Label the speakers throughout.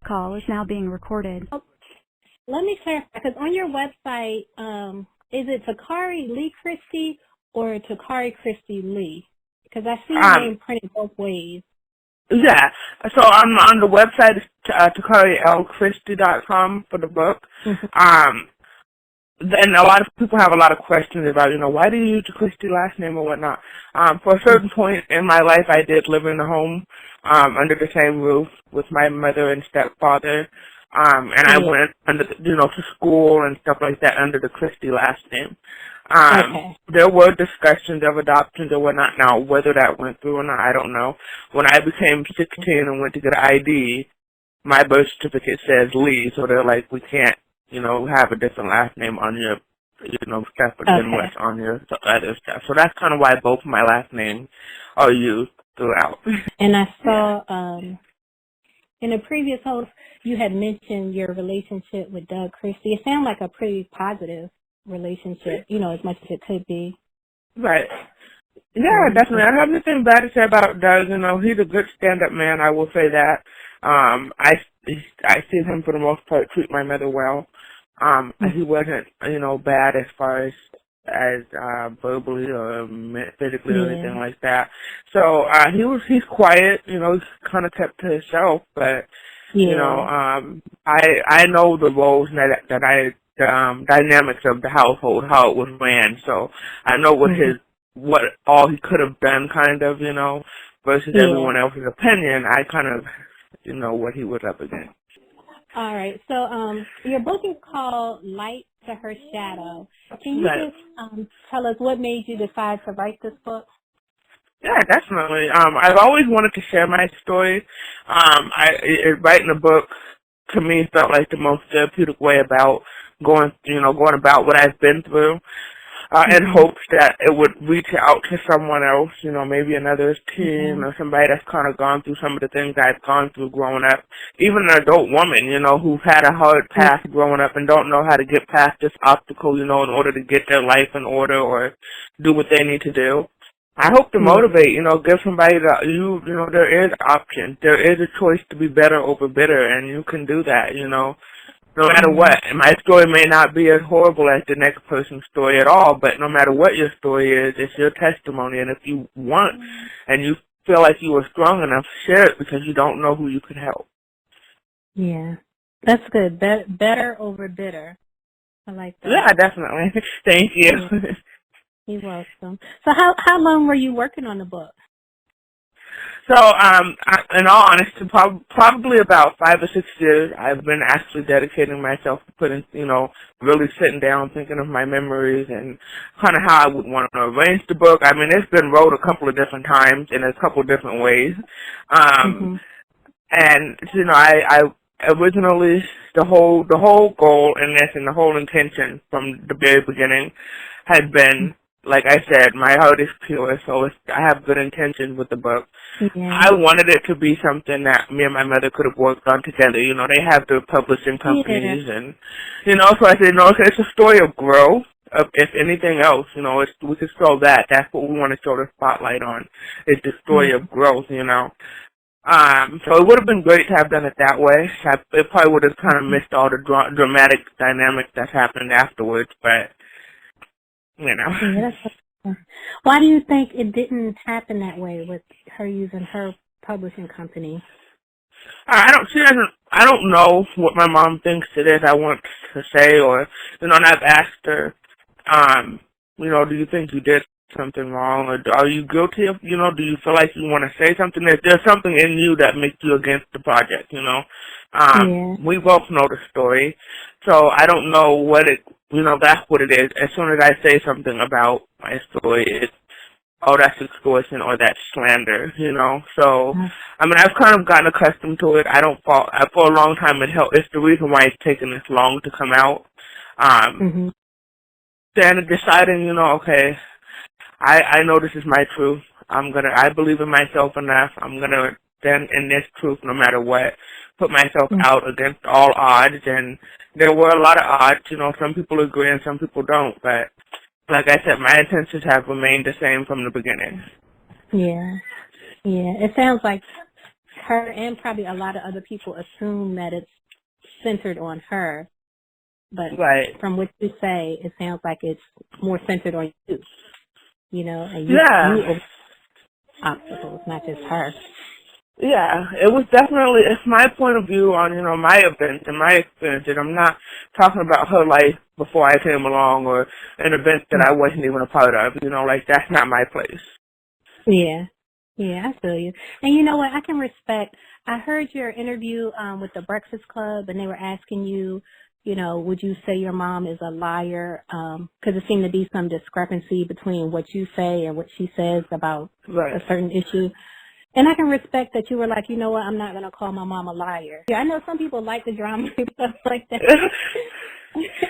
Speaker 1: Call is now being recorded.
Speaker 2: Let me clarify, because on your website, is it Takari Lee Christie or Takari Christie Lee? Because I see your name printed both ways.
Speaker 3: Yeah. So on the website, TakariLChristie.com for the book.
Speaker 2: Mm-hmm.
Speaker 3: Then a lot of people have a lot of questions about, why do you use the Christie last name or whatnot. For a certain point in my life, I did live in a home under the same roof with my mother and stepfather. And I went under, to school and stuff like that under the Christie last name. There were discussions of adoptions or whatnot. Now, whether that went through or not, I don't know. When I became 16 and went to get an ID, my birth certificate says Lee, so they're like, we can't, have a different last name on your, stuff, but then what's on your other stuff. So that's kind of why both of my last names are used throughout.
Speaker 2: And I saw, in a previous host, you had mentioned your relationship with Doug Christie. It sounded like a pretty positive relationship, as much as it could be.
Speaker 3: Right. Yeah, definitely. I have nothing bad to say about Doug. He's a good stand-up man. I will say that. I see him for the most part treat my mother well. He wasn't, bad as far as verbally or physically or anything like that. So he's quiet. He's kind of kept to himself, but I know the roles that dynamics of the household, how it was ran. So I know what all he could have done, kind of, versus everyone else's opinion. I kind of, what he was up against.
Speaker 2: All right. So your book is called Light to Her Shadow. Can you just tell us what made you decide to write this book?
Speaker 3: Yeah, definitely. I've always wanted to share my story. Writing a book to me felt like the most therapeutic way about going about what I've been through, in hopes that it would reach out to someone else, maybe another teen or somebody that's kind of gone through some of the things I've gone through growing up. Even an adult woman, who's had a hard path growing up and don't know how to get past this obstacle, in order to get their life in order or do what they need to do. I hope to motivate, give somebody there is options. There is a choice to be better over bitter, and you can do that, no matter what. And my story may not be as horrible as the next person's story at all, but no matter what your story is, it's your testimony. And if you want and you feel like you were strong enough, share it because you don't know who you could help.
Speaker 2: Yeah, that's good. Better over bitter. I like that.
Speaker 3: Yeah, definitely. Thank you.
Speaker 2: Yeah. You're welcome. So how long were you working on the book?
Speaker 3: So, in all honesty, probably about 5 or 6 years, I've been actually dedicating myself to putting, really sitting down, thinking of my memories and kind of how I would want to arrange the book. I mean, it's been wrote a couple of different times in a couple of different ways. And, I originally, the whole goal in this and the whole intention from the very beginning had been, like I said, my heart is pure, so I have good intentions with the book. Yeah. I wanted it to be something that me and my mother could have worked on together. They have their publishing companies, and, so I said, it's a story of growth. If anything else, we could show that. That's what we want to show the spotlight on, is the story of growth, So it would have been great to have done it that way. It probably would have kind of missed all the dramatic dynamics that happened afterwards, but
Speaker 2: Yeah, why do you think it didn't happen that way with her using her publishing company?
Speaker 3: I don't know what my mom thinks it is I want to say, or, and I've asked her, do you think you did something wrong, or are you guilty of, do you feel like you want to say something? If there's something in you that makes you against the project, we both know the story, so I don't know what it, that's what it is. As soon as I say something about my story, it's, that's extortion or that's slander, So, I mean, I've kind of gotten accustomed to it. For a long time it's the reason why it's taken this long to come out. Then deciding, okay, I know this is my truth. I believe in myself enough. I'm gonna stand in this truth no matter what. Put myself out against all odds, and there were a lot of odds. Some people agree and some people don't. But like I said, my intentions have remained the same from the beginning.
Speaker 2: Yeah. It sounds like her and probably a lot of other people assume that it's centered on her. But
Speaker 3: Right.
Speaker 2: from what you say, it sounds like it's more centered on you, you know, and you over obstacles, not just her.
Speaker 3: Yeah, it was definitely, it's my point of view on, you know, my events and my experience, and I'm not talking about her life before I came along or an event that I wasn't even a part of, you know, like, that's not my place.
Speaker 2: Yeah, I feel you. And you know what, I can respect, I heard your interview with the Breakfast Club, and they were asking you, you know, would you say your mom is a liar? Because it seemed to be some discrepancy between what you say and what she says about a certain issue. And I can respect that you were like, you know what, I'm not going to call my mom a liar. Yeah, I know some people like the drama and stuff like that.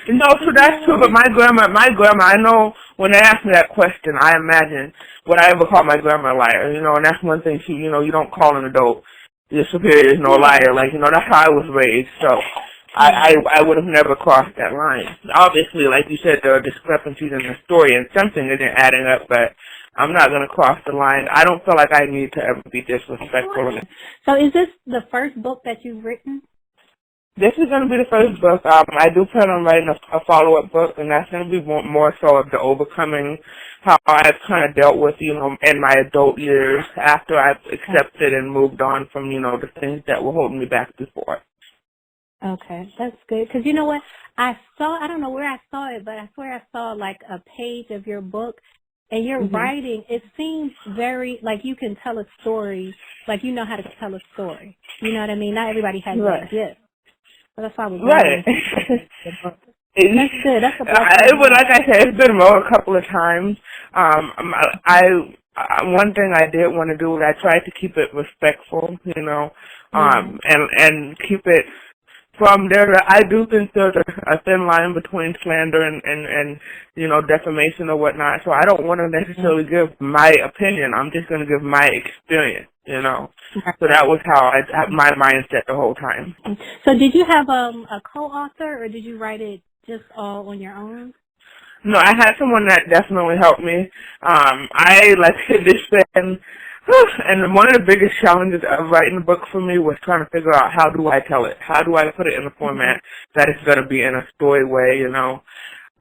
Speaker 3: No, so that's true, but my grandma, I know when they ask me that question, I imagine, would I ever call my grandma a liar? You know, and that's one thing, she, you know, you don't call an adult, your superior is no liar. Like, you know, that's how I was raised, so I would have never crossed that line. Obviously, like you said, there are discrepancies in the story, and something isn't adding up, but I'm not going to cross the line. I don't feel like I need to ever be disrespectful.
Speaker 2: So is this the first book that you've written?
Speaker 3: This is going to be the first book. I do plan on writing a follow-up book, and that's going to be more so of the overcoming how I've kind of dealt with, you know, in my adult years after I've accepted and moved on from, you know, the things that were holding me back before.
Speaker 2: Okay, that's good. Because you know what? I don't know where I saw it, but I swear I saw like a page of your book. And your writing, it seems very, like you can tell a story, like you know how to tell a story. You know what I mean? Not everybody has that gift. So that's why I was That's good. That's a
Speaker 3: like I said, it's been wrote a couple of times. One thing I did want to do was I tried to keep it respectful, you know, and keep it from there. I do think there's a thin line between slander and you know, defamation or whatnot. So I don't want to necessarily give my opinion. I'm just going to give my experience, you know. So that was how I had my mindset the whole time.
Speaker 2: So did you have a co-author, or did you write it just all on your own?
Speaker 3: No, I had someone that definitely helped me. I, like this been, and one of the biggest challenges of writing a book for me was trying to figure out how do I tell it? How do I put it in a format that it's going to be in a story way, you know?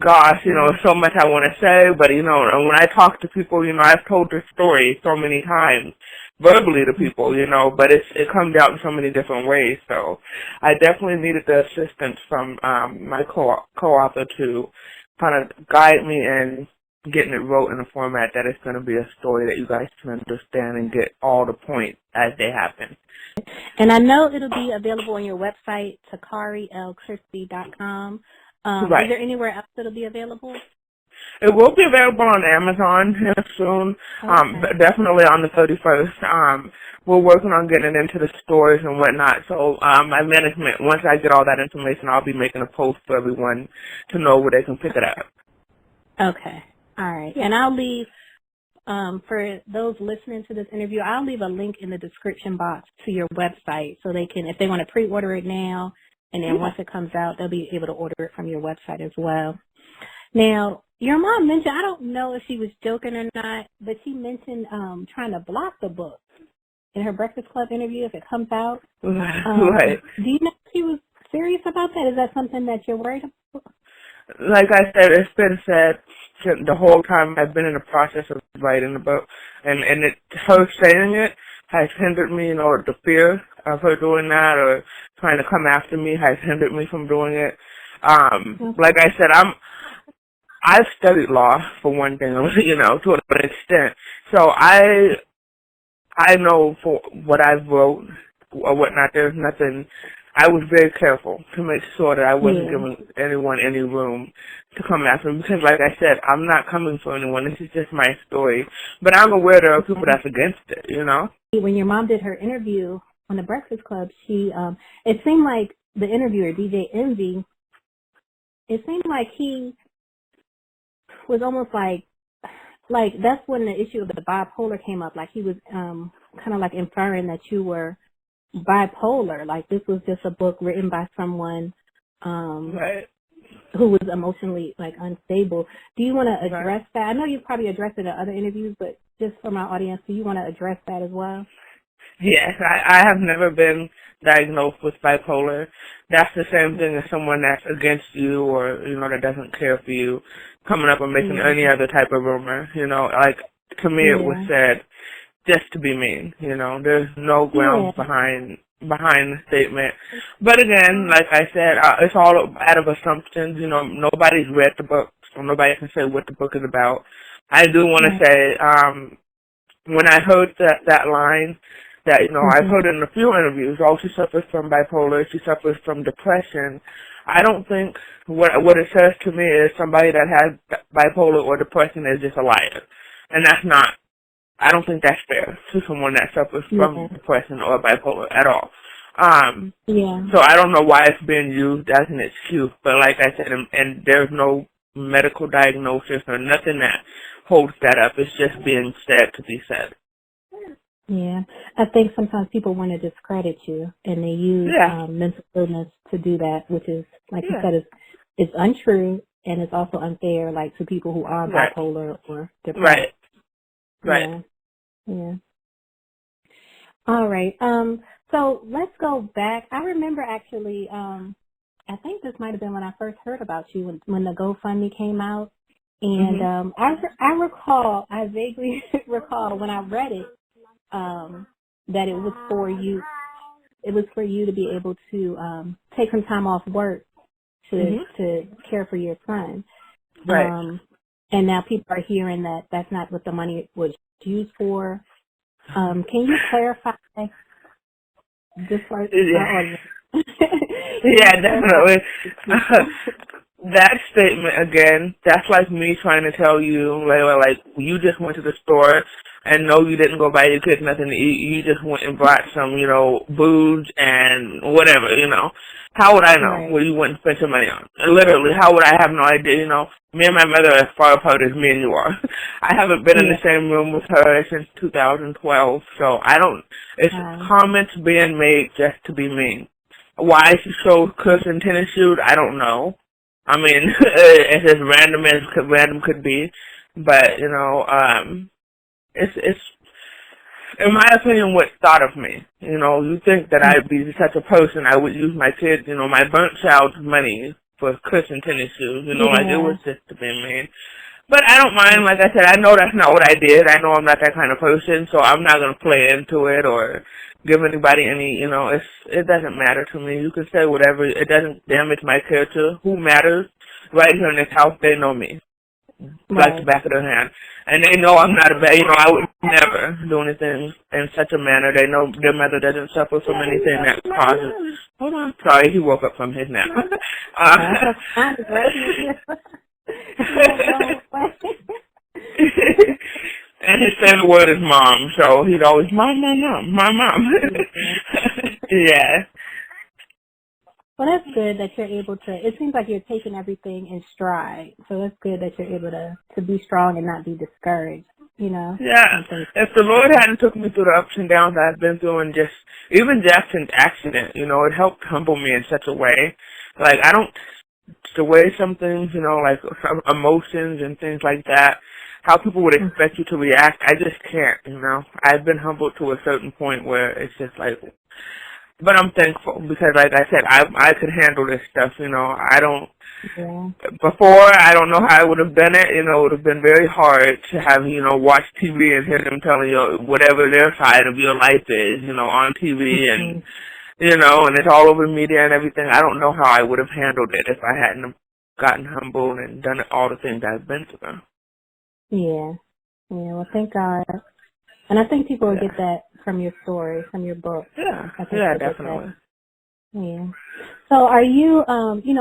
Speaker 3: Gosh, you know, there's so much I want to say, but, you know, when I talk to people, you know, I've told this story so many times, verbally to people, you know, but it comes out in so many different ways, so I definitely needed the assistance from my co-author to kind of guide me in getting it wrote in a format that it's going to be a story that you guys can understand and get all the points as they happen.
Speaker 2: And I know it'll be available on your website, TakariLChristie.com. Is there anywhere else that'll be available?
Speaker 3: It will be available on Amazon soon, definitely on the 31st. We're working on getting it into the stores and whatnot, so my management, once I get all that information, I'll be making a post for everyone to know where they can pick it up.
Speaker 2: Okay. All right. And I'll leave, for those listening to this interview, I'll leave a link in the description box to your website so they can, if they want to pre-order it now, and then once it comes out, they'll be able to order it from your website as well. Now, your mom mentioned, I don't know if she was joking or not, but she mentioned trying to block the book in her Breakfast Club interview if it comes out.
Speaker 3: Right.
Speaker 2: Do you know if she was serious about that? Is that something that you're worried about?
Speaker 3: Like I said, it's been said the whole time I've been in the process of writing the book, and her saying it has hindered me, you know, the fear of her doing that or trying to come after me has hindered me from doing it. Like I said, I've studied law for one thing, you know, to an extent. So I know for what I've wrote or whatnot, there's nothing. I was very careful to make sure that I wasn't giving anyone any room to come after me because, like I said, I'm not coming for anyone. This is just my story. But I'm aware there are people that's against it, you know?
Speaker 2: When your mom did her interview on the Breakfast Club, she it seemed like the interviewer, DJ Envy, it seemed like he was almost like that's when the issue of the bipolar came up. Like he was kind of like inferring that you were bipolar, like this was just a book written by someone who was emotionally like unstable. Do you want to address that? I know you've probably addressed it in other interviews, but just for my audience, do you want to address that as well?
Speaker 3: Yes, I have never been diagnosed with bipolar. That's the same thing as someone that's against you or, that doesn't care for you coming up and making any other type of rumor. Like, to me it was said just to be mean. There's no grounds behind the statement. But again, like I said, it's all out of assumptions. Nobody's read the book, so nobody can say what the book is about. I do want to say, when I heard that line, that, I've heard it in a few interviews, she suffers from bipolar, she suffers from depression. I don't think what it says to me is somebody that has bipolar or depression is just a liar. And that's not, I don't think that's fair to someone that suffers from depression or bipolar at all. So I don't know why it's being used as an excuse, but like I said, and there's no medical diagnosis or nothing that holds that up. It's just being said to be said.
Speaker 2: Yeah, I think sometimes people want to discredit you, and they use mental illness to do that, which is, like you said, it's untrue, and it's also unfair, like, to people who are bipolar or depressed.
Speaker 3: Right.
Speaker 2: Yeah. All right. So let's go back. I remember actually, I think this might have been when I first heard about you, when the GoFundMe came out, and I vaguely recall when I read it, that it was for you. It was for you to be able to take some time off work to care for your son.
Speaker 3: Right.
Speaker 2: And now people are hearing that that's not what the money was used for. Can you clarify this part?
Speaker 3: Yeah, definitely. That statement, again, that's like me trying to tell you, like, you just went to the store and no, you didn't go buy your kids nothing to eat. You just went and bought some, booze and whatever, How would I know what you went and spent your money on? Literally, how would I have no idea, Me and my mother are as far apart as me and you are. I haven't been in the same room with her since 2012, so it's comments being made just to be mean. Why she showed Chris in tennis shoes, I don't know. I mean, it's as random as random could be, but, it's, in my opinion, what's thought of me. You think that I'd be such a person, I would use my kids, my burnt child's money for Chris and tennis shoes, like it was just to be mean. But I don't mind, like I said, I know that's not what I did. I know I'm not that kind of person, so I'm not going to play into it or give anybody any, it doesn't matter to me. You can say whatever. It doesn't damage my character. Who matters? Right here in this house, they know me. Like the back of their hand. And they know I'm not a bad, I would never do anything in such a manner. They know their mother doesn't suffer from anything that causes. Hold on. Sorry, he woke up from his nap. And his favorite word is mom, so he'd always, mom. Yeah.
Speaker 2: Well, that's good that you're able to, it seems like you're taking everything in stride, so that's good that you're able to be strong and not be discouraged,
Speaker 3: Yeah. If the Lord hadn't took me through the ups and downs I've been through and even Jackson's accident, it helped humble me in such a way. Like, I don't, the way some things, like some emotions and things like that, how people would expect you to react, I just can't, I've been humbled to a certain point where it's just like, but I'm thankful because, like I said, I could handle this stuff, I don't, before, I don't know how I would have done it, it would have been very hard to have, watch TV and hear them telling you whatever their side of your life is, on TV and, and it's all over media and everything. I don't know how I would have handled it if I hadn't gotten humbled and done all the things I've been through.
Speaker 2: Yeah. Well, thank God. And I think people will get that from your story, from your book.
Speaker 3: Yeah, definitely.
Speaker 2: Yeah. So are you,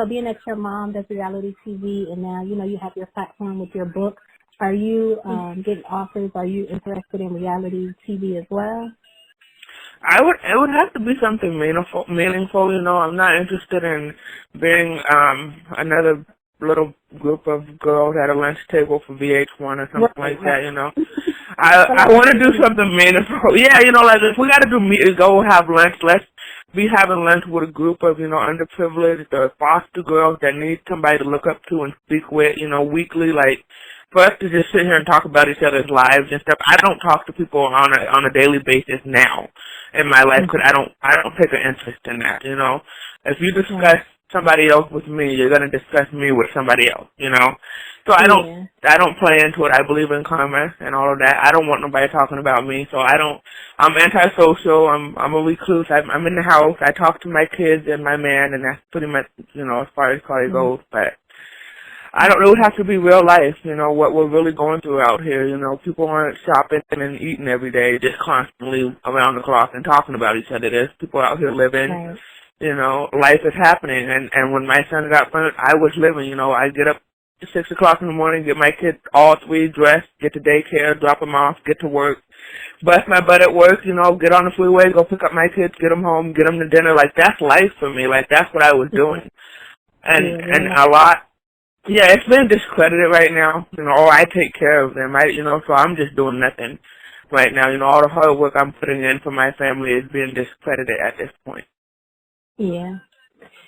Speaker 2: being that your mom does reality TV and now, you have your platform with your book, are you getting offers? Are you interested in reality TV as well?
Speaker 3: It would have to be something meaningful. I'm not interested in being another little group of girls at a lunch table for VH1 or something like that, I want to do something meaningful. Yeah, like if we got to go have lunch, let's be having lunch with a group of, underprivileged or foster girls that need somebody to look up to and speak with, weekly. Like, for us to just sit here and talk about each other's lives and stuff. I don't talk to people on a daily basis now in my life because I don't take an interest in that. You know, if you discuss somebody else with me, you're gonna discuss me with somebody else. You know, so I don't play into it. I believe in karma and all of that. I don't want nobody talking about me, so I'm antisocial. I'm a recluse. I'm in the house. I talk to my kids and my man, and that's pretty much, you know, as far as Cardi goes. But I don't really have to be real life, you know, what we're really going through out here. You know, people aren't shopping and eating every day, just constantly around the clock and talking about each other. There's people out here living. Right. You know, life is happening. And when my son got burnt, I was living. You know, I get up at 6 o'clock in the morning, get my kids all three dressed, get to daycare, drop them off, get to work, bust my butt at work, you know, get on the freeway, go pick up my kids, get them home, get them to dinner. Like, that's life for me. Like, that's what I was doing. And a lot. Yeah, it's been discredited right now. You know, I take care of them. You know, so I'm just doing nothing right now. You know, all the hard work I'm putting in for my family is being discredited at this point.
Speaker 2: Yeah.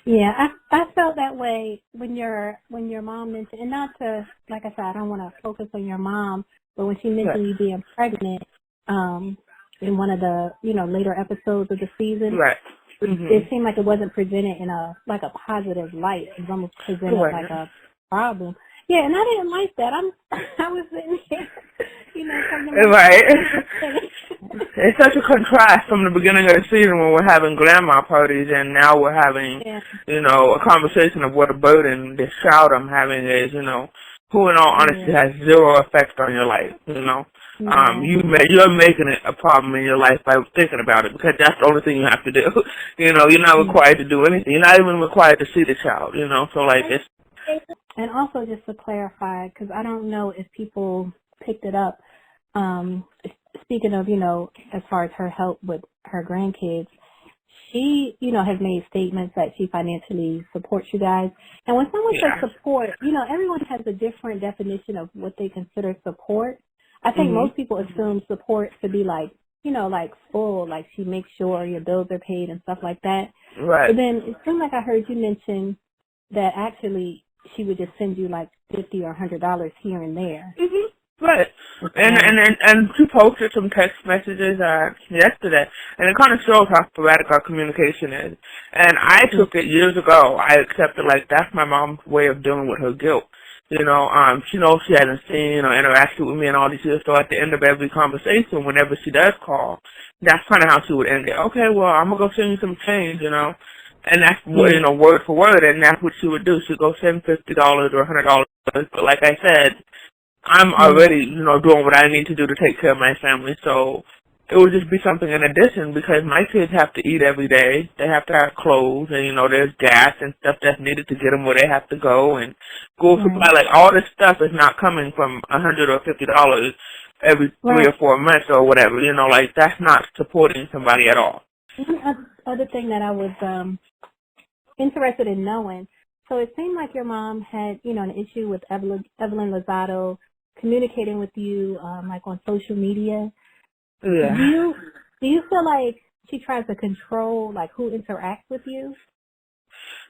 Speaker 2: Yeah, I felt that way when your mom mentioned, and not to, like I said, I don't want to focus on your mom, but when she mentioned you being pregnant, in one of the, you know, later episodes of the season, it seemed like it wasn't presented in a positive light. It was almost presented like a problem. Yeah, and I didn't like that. I was sitting here, you know,
Speaker 3: It's such a contrast from the beginning of the season when we're having grandma parties, and now we're having, you know, a conversation of what a burden this child I'm having is. You know, who in all honesty has zero effect on your life. You know, you're making it a problem in your life by thinking about it, because that's the only thing you have to do. You know, you're not required to do anything. You're not even required to see the child. You know, so like it's.
Speaker 2: And also, just to clarify, because I don't know if people picked it up, speaking of, you know, as far as her help with her grandkids, she, you know, has made statements that she financially supports you guys. And when someone says support, you know, everyone has a different definition of what they consider support. I think most people assume support to be like, you know, like full, like she makes sure your bills are paid and stuff like that.
Speaker 3: Right.
Speaker 2: But then it seemed like I heard you mention that actually she would just send you like $50 or $100 here and there.
Speaker 3: Right. And she posted some text messages yesterday, and it kind of shows how sporadic our communication is. And I took it years ago. I accepted, like, that's my mom's way of dealing with her guilt. You know, she knows she hasn't seen or interacted with me in all these years, so at the end of every conversation, whenever she does call, that's kind of how she would end it. Okay, well, I'm going to go send you some change, you know. And that's, you know, word for word, and that's what she would do. She'd go send $50 or $100. But like I said, I'm already, you know, doing what I need to do to take care of my family. So it would just be something in addition, because my kids have to eat every day. They have to have clothes, and, you know, there's gas and stuff that's needed to get them where they have to go, and school supply. Like, all this stuff is not coming from $100 or $50 every 3 or 4 months or whatever. You know, like, that's not supporting somebody at all.
Speaker 2: One other thing that I was interested in knowing, so it seemed like your mom had, you know, an issue with Evelyn Lozada communicating with you, like on social media.
Speaker 3: Yeah.
Speaker 2: Do you feel like she tries to control, like, who interacts with you?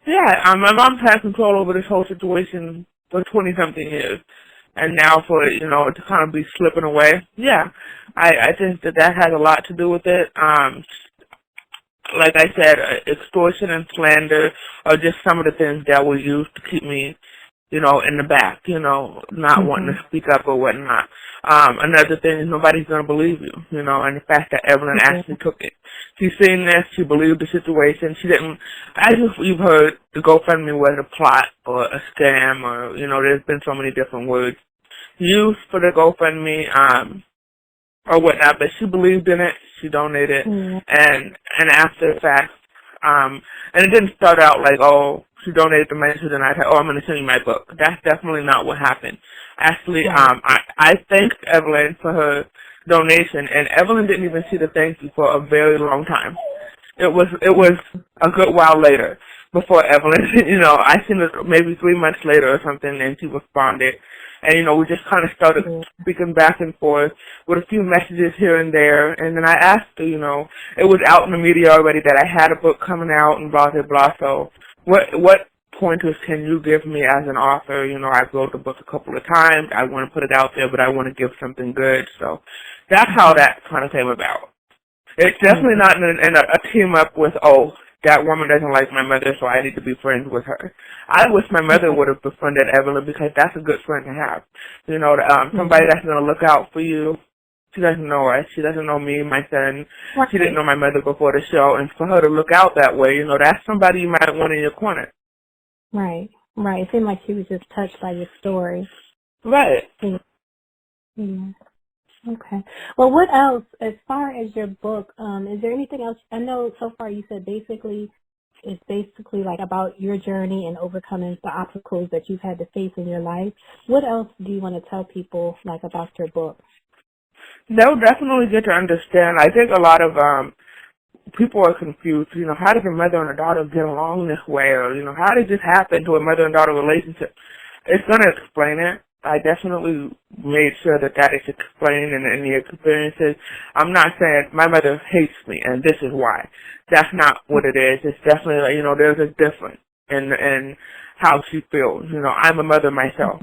Speaker 3: Yeah, my mom's had control over this whole situation for 20-something years. And now for it, you know, to kind of be slipping away, yeah, I think that has a lot to do with it. Like I said, extortion and slander are just some of the things that were used to keep me, you know, in the back, you know, not wanting to speak up or whatnot. Another thing is nobody's going to believe you, you know, and the fact that Evelyn actually took it. She's seen this, she believed the situation, she didn't, as you've heard, the GoFundMe was a plot or a scam, or, you know, there's been so many different words used for the GoFundMe, or whatnot, but she believed in it, she donated, and after the fact, and it didn't start out like, oh, she donated the money, so then I'm going to send you my book. That's definitely not what happened. Actually, I thanked Evelyn for her donation, and Evelyn didn't even see the thank you for a very long time. It was a good while later before Evelyn, you know, I seen it maybe 3 months later or something, and she responded. And, you know, we just kind of started speaking back and forth with a few messages here and there. And then I asked her, you know, it was out in the media already that I had a book coming out and blah, blah, blah. So what pointers can you give me as an author? You know, I've wrote the book a couple of times. I want to put it out there, but I want to give something good. So that's how that kind of came about. It's definitely not in a team up with, oh, that woman doesn't like my mother, so I need to be friends with her. I wish my mother would have befriended Evelyn because that's a good friend to have. You know, somebody that's going to look out for you. She doesn't know us. She doesn't know me, my son.
Speaker 2: Right.
Speaker 3: She didn't know my mother before the show. And for her to look out that way, you know, that's somebody you might want in your corner.
Speaker 2: Right. It seemed like she was just touched by your story.
Speaker 3: Right.
Speaker 2: Yeah. Okay. Well, what else, as far as your book, is there anything else? I know so far you said it's basically like about your journey and overcoming the obstacles that you've had to face in your life. What else do you want to tell people, like, about your book?
Speaker 3: They'll definitely get to understand. I think a lot of people are confused. You know, how did a mother and a daughter get along this way? Or, you know, how did this happen to a mother and daughter relationship? It's going to explain it. I definitely made sure that is explained in the experiences. I'm not saying my mother hates me and this is why. That's not what it is. It's definitely, like, you know, there's a difference in how she feels. You know, I'm a mother myself.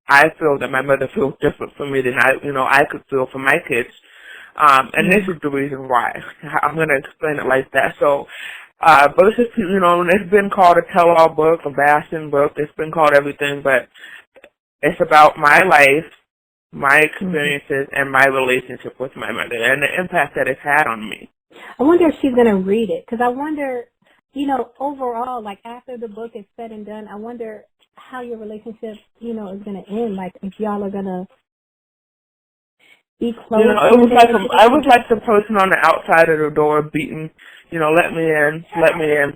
Speaker 3: I feel that my mother feels different for me than I could feel for my kids. And this is the reason why. I'm going to explain it like that. So, but it's just, you know, it's been called a tell-all book, a bashing book. It's been called everything, but it's about my life, my experiences, and my relationship with my mother and the impact that it's had on me.
Speaker 2: I wonder if she's going to read it, because I wonder, you know, overall, like after the book is said and done, I wonder how your relationship, you know, is going to end. Like if y'all are going to be close.
Speaker 3: You know, I was like the person on the outside of the door beating, you know, let me in,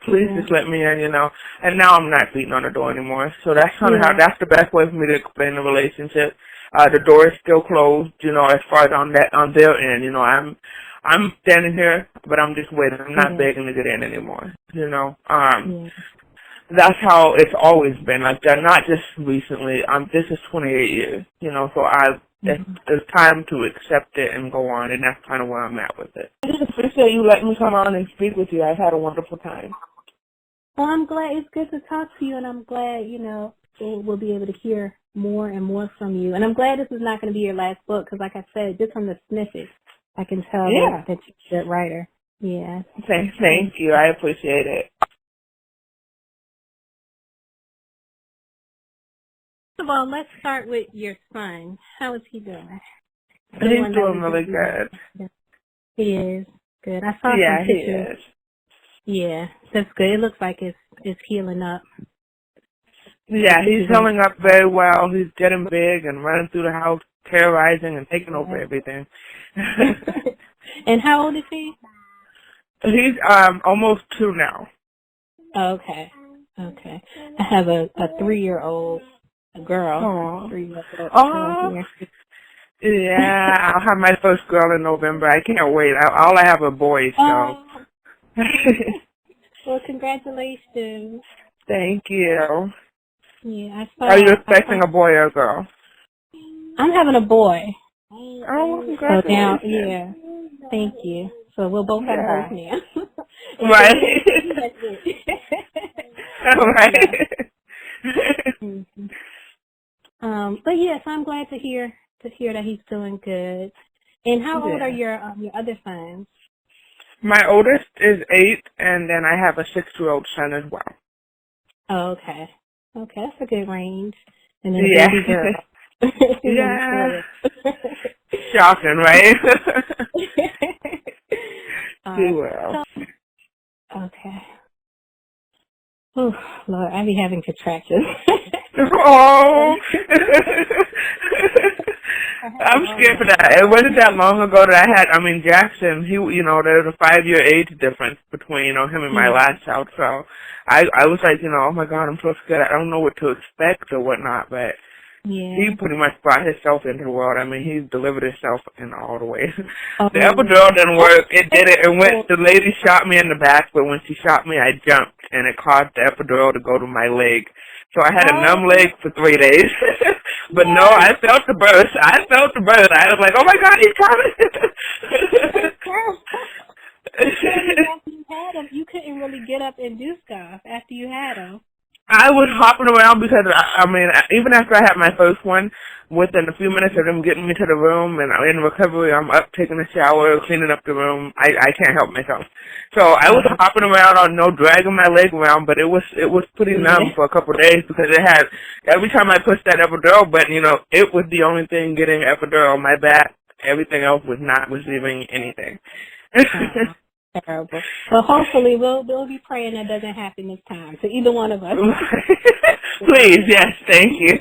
Speaker 3: please just let me in, you know. And now I'm not beating on the door anymore. So that's kind of that's the best way for me to explain the relationship. The door is still closed, you know, as far as on their end, you know. I'm standing here, but I'm just waiting. I'm not begging to get in anymore, you know. That's how it's always been. Like that, not just recently. This is 28 years, you know. So it's time to accept it and go on, and that's kind of where I'm at with it. I just appreciate you letting me come on and speak with you. I've had a wonderful time.
Speaker 2: Well, I'm glad. It's good to talk to you, and I'm glad, you know, we'll be able to hear more and more from you. And I'm glad this is not going to be your last book, because like I said, just from the snippets, I can tell that you're a good writer. Yeah.
Speaker 3: Thank you. I appreciate it.
Speaker 2: First of all, let's start with your son. How is he doing?
Speaker 3: He's doing really good.
Speaker 2: He is good. I saw some pictures.
Speaker 3: He is.
Speaker 2: Yeah, that's good. It looks like it's healing up.
Speaker 3: Yeah, he's healing up very well. He's getting big and running through the house, terrorizing and taking over everything.
Speaker 2: And how old is he?
Speaker 3: He's almost 2 now.
Speaker 2: Okay. I have a 3-year-old girl.
Speaker 3: Aww.
Speaker 2: 3-year-old.
Speaker 3: Oh. Yeah, I'll have my first girl in November. I can't wait. All I have are boys, so.
Speaker 2: Well, congratulations.
Speaker 3: Thank you.
Speaker 2: Yeah,
Speaker 3: Are you expecting a boy or a girl?
Speaker 2: I'm having a boy.
Speaker 3: Oh,
Speaker 2: congratulations. So now, thank you. So we'll both have boys now.
Speaker 3: Right. Right.
Speaker 2: But yes, I'm glad to hear that he's doing good. And how old are your other sons?
Speaker 3: My oldest is 8, and then I have a 6-year-old son as well.
Speaker 2: Oh, okay, that's a good range. And then baby girl.
Speaker 3: Yeah. Shocking, right? She will.
Speaker 2: Okay. Oh, Lord, I be having contractions.
Speaker 3: Oh. I'm scared for that. It wasn't that long ago that Jackson, there's a 5-year age difference between, him and my last child. So I was like, oh my God, I'm so scared. I don't know what to expect or whatnot, but he pretty much brought himself into the world. He delivered himself in all the ways. The epidural didn't work. It didn't. The lady shot me in the back, but when she shot me, I jumped, and it caused the epidural to go to my leg. So I had a numb leg for 3 days. But no, I felt the birth. I was like, oh my God, he's coming.
Speaker 2: You couldn't really get up and do stuff after you had him.
Speaker 3: I was hopping around because, I mean, even after I had my first one, within a few minutes of them getting me to the room and in recovery, I'm up taking a shower, cleaning up the room. I can't help myself. So I was hopping around on dragging my leg around, but it was pretty numb for a couple of days because it had, every time I pushed that epidural button, it was the only thing getting epidural. My back, everything else was not receiving anything.
Speaker 2: Terrible. Well, hopefully we'll be praying that doesn't happen this time to either one of us.
Speaker 3: Please, yes, thank you.